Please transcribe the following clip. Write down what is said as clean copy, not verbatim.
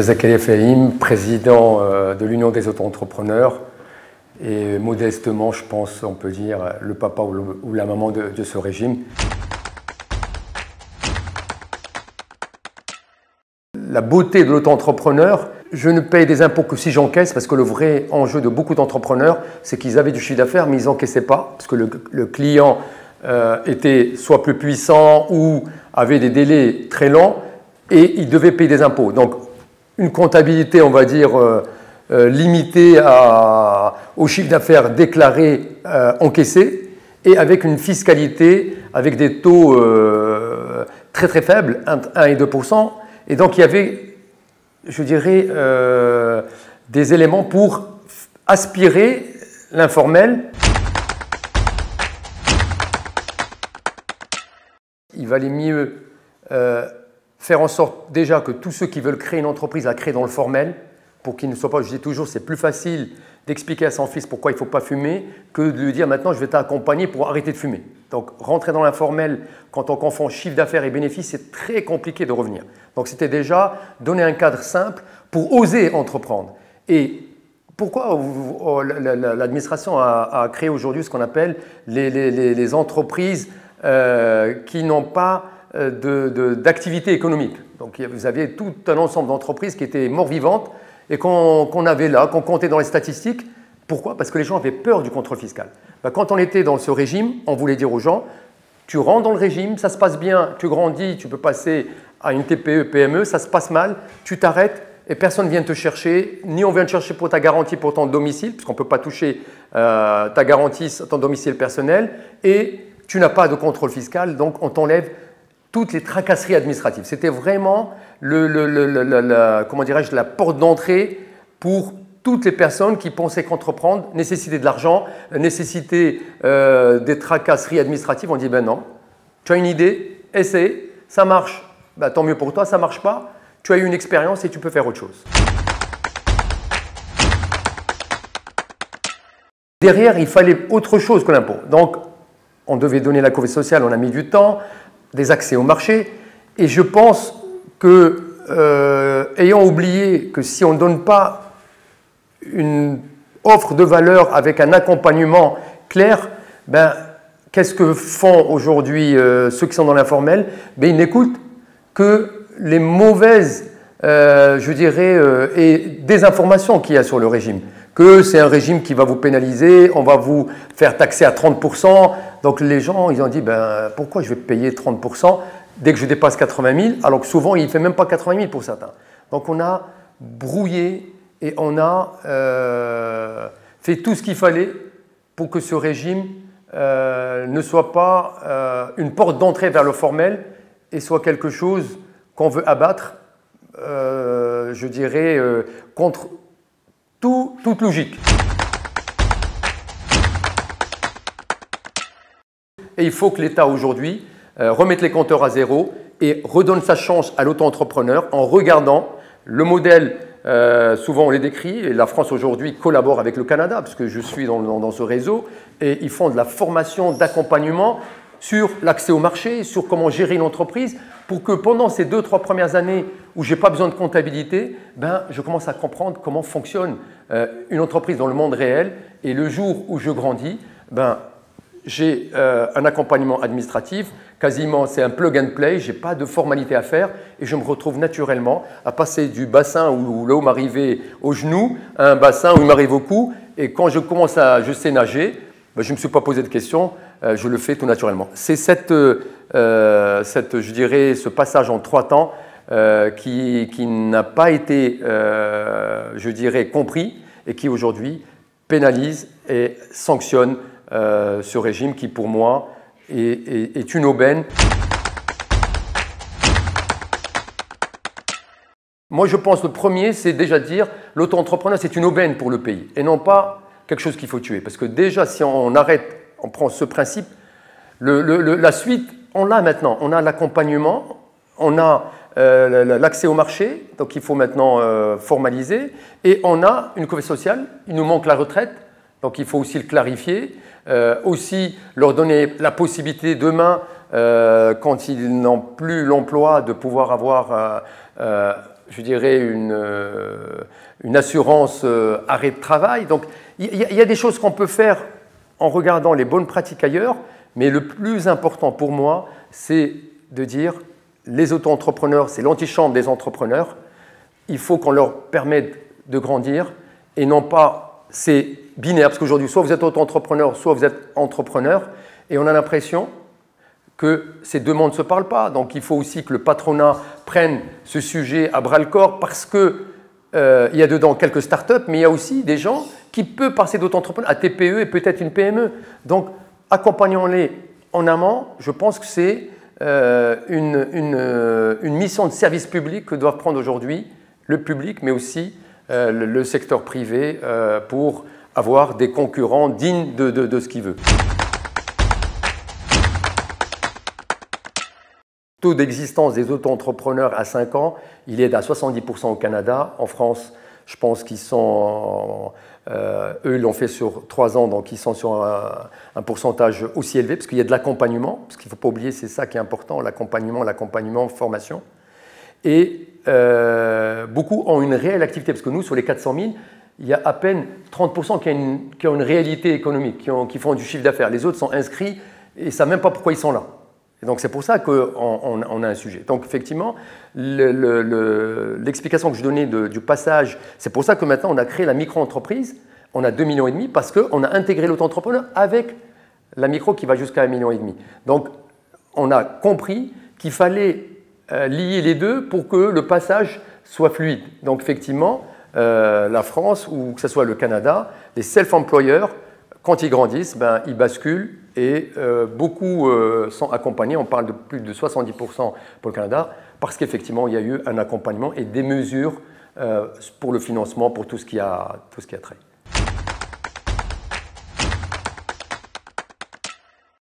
Zakaria Fahim, président de l'Union des auto-entrepreneurs et modestement, je pense, on peut dire, le papa ou la maman de ce régime. La beauté de l'auto-entrepreneur, je ne paye des impôts que si j'encaisse, parce que le vrai enjeu de beaucoup d'entrepreneurs, c'est qu'ils avaient du chiffre d'affaires, mais ils n'encaissaient pas, parce que le client était soit plus puissant ou avait des délais très longs, et ils devaient payer des impôts. Donc, une comptabilité, on va dire, limitée au chiffre d'affaires déclaré, encaissé, et avec une fiscalité, avec des taux très très faibles, 1 et 2%. Et donc, il y avait, je dirais, des éléments pour aspirer l'informel. Il valait mieux faire en sorte déjà que tous ceux qui veulent créer une entreprise la créent dans le formel pour qu'ils ne soient pas, je dis toujours, c'est plus facile d'expliquer à son fils pourquoi il ne faut pas fumer que de lui dire maintenant je vais t'accompagner pour arrêter de fumer. Donc rentrer dans l'informel quand on confond chiffre d'affaires et bénéfices, c'est très compliqué de revenir. Donc c'était déjà donner un cadre simple pour oser entreprendre. Et pourquoi l'administration a créé aujourd'hui ce qu'on appelle les entreprises qui n'ont pas d'activité économique. Donc vous aviez tout un ensemble d'entreprises qui étaient mort-vivantes et qu'on avait là, qu'on comptait dans les statistiques. Pourquoi? Parce que les gens avaient peur du contrôle fiscal. Quand on était dans ce régime, on voulait dire aux gens, tu rentres dans le régime, ça se passe bien, tu grandis, tu peux passer à une TPE, PME, ça se passe mal, tu t'arrêtes et personne ne vient te chercher, ni on vient te chercher pour ta garantie pour ton domicile, puisqu'on ne peut pas toucher ta garantie, ton domicile personnel, et tu n'as pas de contrôle fiscal, donc on t'enlève toutes les tracasseries administratives. C'était vraiment comment dirais-je, la porte d'entrée pour toutes les personnes qui pensaient qu'entreprendre nécessitait de l'argent, nécessitait des tracasseries administratives. On dit ben non, tu as une idée, essaie, ça marche, ben, tant mieux pour toi, ça ne marche pas, tu as eu une expérience et tu peux faire autre chose. Derrière, il fallait autre chose que l'impôt. Donc, on devait donner la couverture sociale, on a mis du temps, des accès au marché. Et je pense que, ayant oublié que si on ne donne pas une offre de valeur avec un accompagnement clair, ben, qu'est-ce que font aujourd'hui ceux qui sont dans l'informel? Ben, ils n'écoutent que les mauvaises, je dirais, et désinformations qu'il y a sur le régime. Que c'est un régime qui va vous pénaliser, on va vous faire taxer à 30%. Donc les gens, ils ont dit, ben, pourquoi je vais payer 30% dès que je dépasse 80 000, alors que souvent, il ne fait même pas 80 000 pour certains. Donc on a brouillé et on a fait tout ce qu'il fallait pour que ce régime ne soit pas une porte d'entrée vers le formel et soit quelque chose qu'on veut abattre, je dirais, contre toute logique. Et il faut que l'État aujourd'hui remette les compteurs à zéro et redonne sa chance à l'auto-entrepreneur en regardant le modèle, souvent on les décrit, et la France aujourd'hui collabore avec le Canada, parce que je suis dans ce réseau, et ils font de la formation, d'accompagnement sur l'accès au marché, sur comment gérer une entreprise, pour que pendant ces 2-3 premières années où je n'ai pas besoin de comptabilité, ben, je commence à comprendre comment fonctionne une entreprise dans le monde réel. Et le jour où je grandis, ben, j'ai un accompagnement administratif, quasiment c'est un plug and play, je n'ai pas de formalité à faire et je me retrouve naturellement à passer du bassin où l'eau m'arrivait au genou à un bassin où il m'arrive au cou. Et quand je sais nager, ben, je ne me suis pas posé de questions, je le fais tout naturellement. C'est je dirais, ce passage en 3 temps qui n'a pas été, je dirais, compris et qui aujourd'hui pénalise et sanctionne ce régime qui, pour moi, est une aubaine. Moi, je pense que le premier, c'est déjà de dire l'auto-entrepreneur, c'est une aubaine pour le pays et non pas quelque chose qu'il faut tuer. Parce que déjà, si on arrête, on prend ce principe, la suite, on l'a maintenant. On a l'accompagnement, on a l'accès au marché, donc il faut maintenant formaliser, et on a une couverture sociale, il nous manque la retraite, donc il faut aussi le clarifier, aussi leur donner la possibilité demain, quand ils n'ont plus l'emploi, de pouvoir avoir je dirais, une assurance arrêt de travail. Donc, il y a des choses qu'on peut faire en regardant les bonnes pratiques ailleurs, mais le plus important pour moi, c'est de dire les auto-entrepreneurs, c'est l'antichambre des entrepreneurs. Il faut qu'on leur permette de grandir et non pas c'est binaire, parce qu'aujourd'hui, soit vous êtes auto-entrepreneur, soit vous êtes entrepreneur, et on a l'impression que ces deux mondes ne se parlent pas. Donc il faut aussi que le patronat prenne ce sujet à bras-le-corps parce qu'il y a dedans quelques startups, mais il y a aussi des gens qui peuvent passer d'auto-entrepreneur à TPE et peut-être une PME. Donc accompagnons-les en amont. Je pense que c'est une mission de service public que doivent prendre aujourd'hui le public, mais aussi le secteur privé pour avoir des concurrents dignes de ce qu'il veut. Le taux d'existence des auto-entrepreneurs à 5 ans, il est à 70% au Canada. En France, je pense qu'ils sont, eux, ils l'ont fait sur 3 ans, donc ils sont sur un pourcentage aussi élevé, parce qu'il y a de l'accompagnement, parce qu'il ne faut pas oublier, c'est ça qui est important, l'accompagnement, formation. Et beaucoup ont une réelle activité, parce que nous, sur les 400 000, il y a à peine 30% qui ont une réalité économique, qui font du chiffre d'affaires. Les autres sont inscrits et ne savent même pas pourquoi ils sont là. Et donc c'est pour ça qu'on a un sujet. Donc effectivement, l'explication que je donnais du passage, c'est pour ça que maintenant on a créé la micro-entreprise. On a 2,5 millions parce qu'on a intégré l'auto-entrepreneur avec la micro qui va jusqu'à 1,5 million. Donc on a compris qu'il fallait lier les deux pour que le passage soit fluide. Donc effectivement, la France ou que ce soit le Canada, les self-employeurs, quand ils grandissent, ben, ils basculent et beaucoup sont accompagnés. On parle de plus de 70% pour le Canada parce qu'effectivement, il y a eu un accompagnement et des mesures pour le financement, pour tout ce qui a trait.